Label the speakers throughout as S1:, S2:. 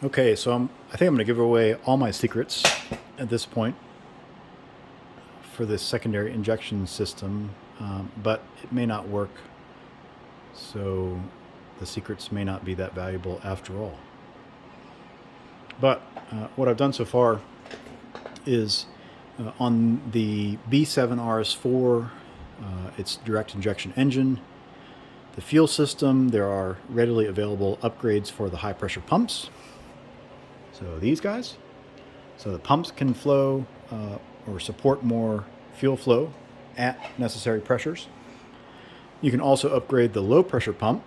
S1: Okay, so I think I'm going to give away all my secrets at this point for this secondary injection system, but it may not work, so the secrets may not be that valuable after all. But what I've done so far is on the B7 RS4, its direct injection engine, the fuel system, there are readily available upgrades for the high pressure pumps. So these guys. So the pumps can flow or support more fuel flow at necessary pressures. You can also upgrade the low pressure pump.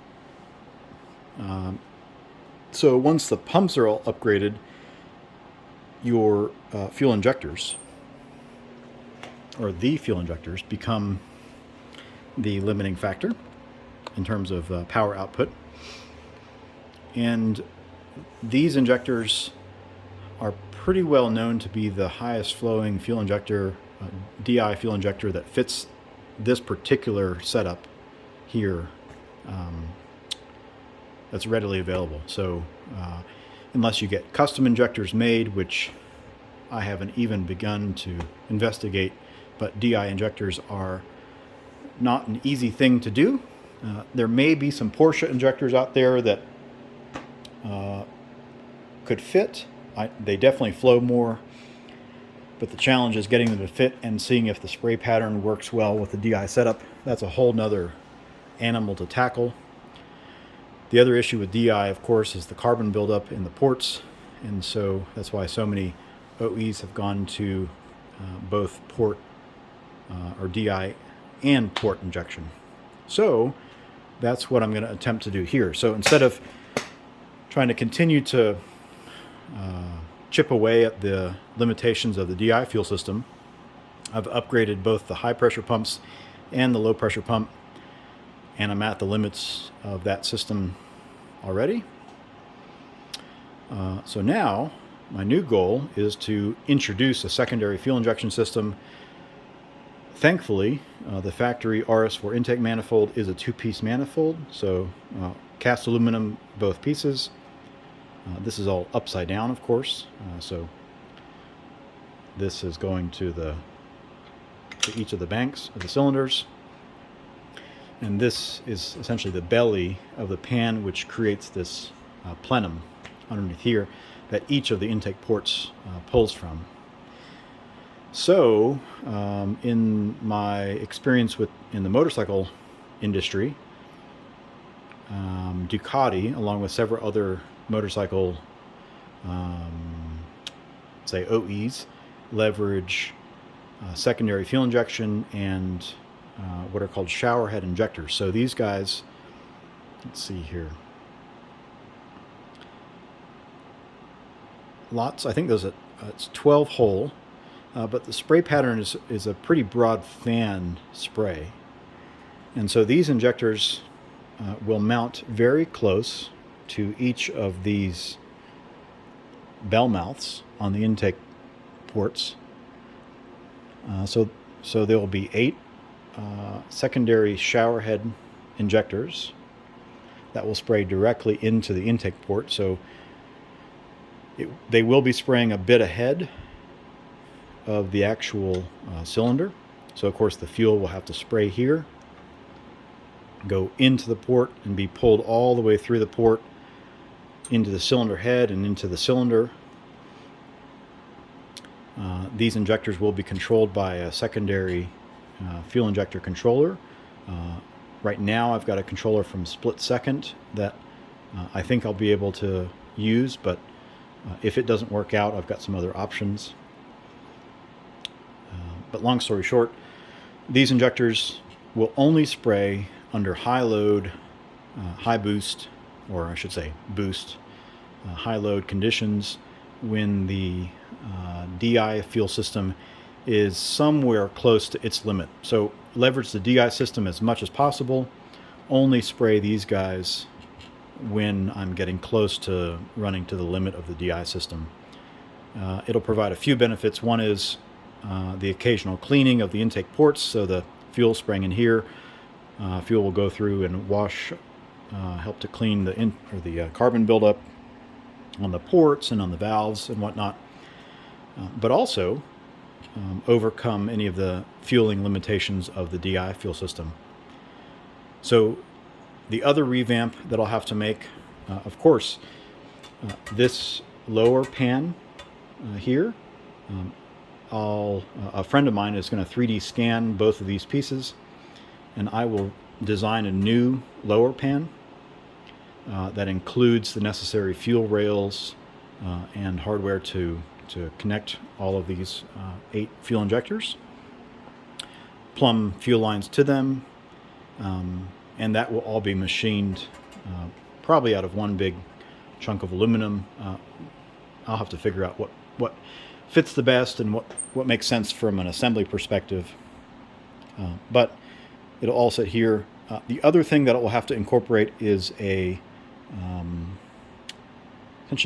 S1: So once the pumps are all upgraded, your fuel injectors, or the fuel injectors, become the limiting factor in terms of power output. And these injectors are pretty well known to be the highest flowing fuel injector, DI fuel injector that fits this particular setup here, that's readily available. So unless you get custom injectors made, which I haven't even begun to investigate, but DI injectors are not an easy thing to do. There may be some Porsche injectors out there that could fit. They definitely flow more, but the challenge is getting them to fit and seeing if the spray pattern works well with the DI setup. That's a whole nother animal to tackle. The other issue with DI, of course, is the carbon buildup in the ports, and so that's why so many OEs have gone to both port or DI and port injection. So that's what I'm going to attempt to do here. So instead of trying to continue to chip away at the limitations of the DI fuel system, I've upgraded both the high pressure pumps and the low pressure pump, and I'm at the limits of that system already. So now my new goal is to introduce a secondary fuel injection system. Thankfully, the factory RS4 intake manifold is a two-piece manifold, so cast aluminum both pieces. This is all upside down, of course, so this is going to each of the banks of the cylinders. And this is essentially the belly of the pan, which creates this plenum underneath here that each of the intake ports pulls from. So, in my experience in the motorcycle industry, Ducati, along with several other motorcycle, say OEs, leverage secondary fuel injection and what are called shower head injectors. So these guys, let's see here, lots. I think there's it's 12 hole, but the spray pattern is a pretty broad fan spray, and so these injectors will mount very close to each of these bell mouths on the intake ports. So there will be 8 secondary shower head injectors that will spray directly into the intake port. So they will be spraying a bit ahead of the actual cylinder. So of course the fuel will have to spray here, go into the port, and be pulled all the way through the port into the cylinder head and into the cylinder. These injectors will be controlled by a secondary fuel injector controller. Right now I've got a controller from Split Second that I think I'll be able to use, but if it doesn't work out, I've got some other options. But long story short, these injectors will only spray under high load, high boost, or I should say boost, high load conditions when the DI fuel system is somewhere close to its limit. So leverage the DI system as much as possible. Only spray these guys when I'm getting close to running to the limit of the DI system. It'll provide a few benefits. One is the occasional cleaning of the intake ports, so the fuel spraying in here, fuel will go through and wash, help to clean the carbon buildup on the ports and on the valves and whatnot, but also overcome any of the fueling limitations of the DI fuel system. So the other revamp that I'll have to make, of course, this lower pan here, a friend of mine is going to 3D scan both of these pieces, and I will design a new lower pan that includes the necessary fuel rails and hardware to connect all of these 8 fuel injectors, plumb fuel lines to them, and that will all be machined probably out of one big chunk of aluminum. I'll have to figure out what fits the best and what makes sense from an assembly perspective. But it'll all sit here. The other thing that it will have to incorporate is essentially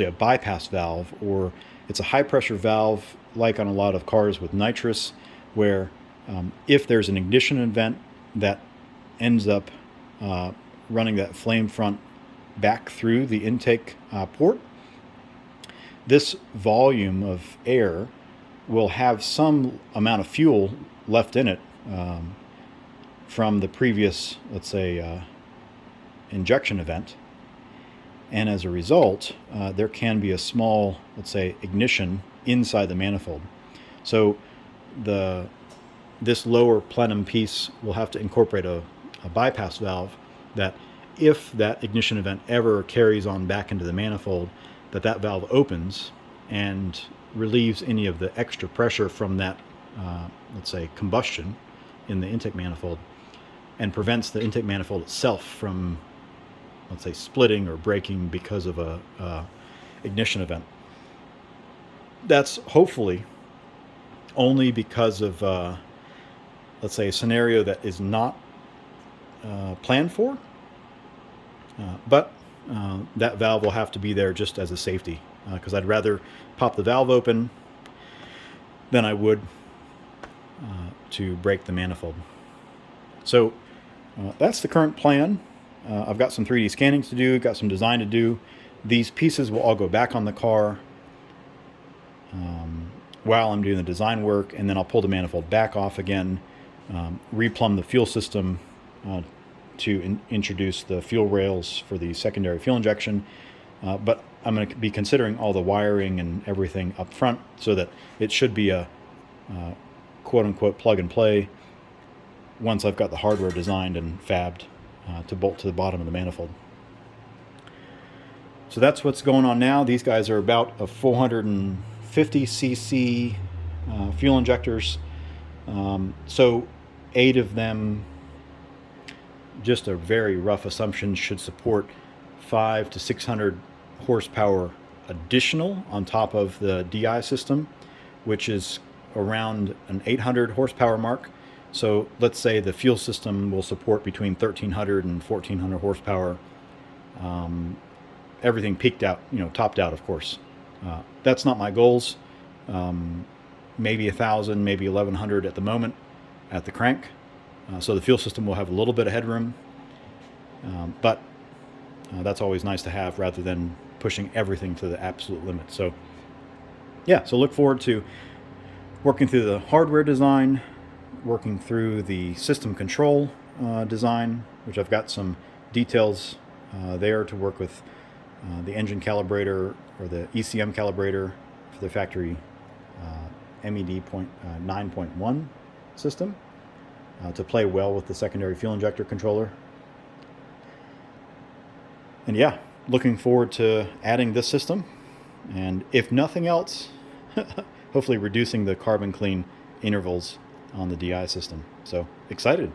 S1: a bypass valve, or it's a high pressure valve like on a lot of cars with nitrous, where if there's an ignition event that ends up running that flame front back through the intake port, this volume of air will have some amount of fuel left in it from the previous, let's say, injection event. And as a result, there can be a small, let's say, ignition inside the manifold. So this lower plenum piece will have to incorporate a bypass valve that, if that ignition event ever carries on back into the manifold, that valve opens and relieves any of the extra pressure from that, let's say, combustion in the intake manifold, and prevents the intake manifold itself from, let's say, splitting or breaking because of a ignition event. That's hopefully only because of, let's say, a scenario that is not planned for, but that valve will have to be there just as a safety, because I'd rather pop the valve open than I would to break the manifold. So that's the current plan. I've got some 3D scanning to do, got some design to do. These pieces will all go back on the car while I'm doing the design work, and then I'll pull the manifold back off again, replumb the fuel system to introduce the fuel rails for the secondary fuel injection. But I'm going to be considering all the wiring and everything up front, so that it should be a quote-unquote plug and play once I've got the hardware designed and fabbed to bolt to the bottom of the manifold. So that's what's going on now. These guys are about a 450 cc fuel injectors. So 8 of them, just a very rough assumption, should support 500 to 600 horsepower additional on top of the DI system, which is around an 800 horsepower mark. So let's say the fuel system will support between 1300 and 1400 horsepower. Everything peaked out, topped out, of course. That's not my goals. Maybe 1000, maybe 1100 at the moment at the crank. So the fuel system will have a little bit of headroom, but that's always nice to have rather than pushing everything to the absolute limit. So yeah, so look forward to working through the hardware design, working through the system control design, which I've got some details there to work with the engine calibrator, or the ECM calibrator for the factory MED 9.1 system to play well with the secondary fuel injector controller. And yeah, looking forward to adding this system, and if nothing else, hopefully reducing the carbon clean intervals on the DI system. So excited.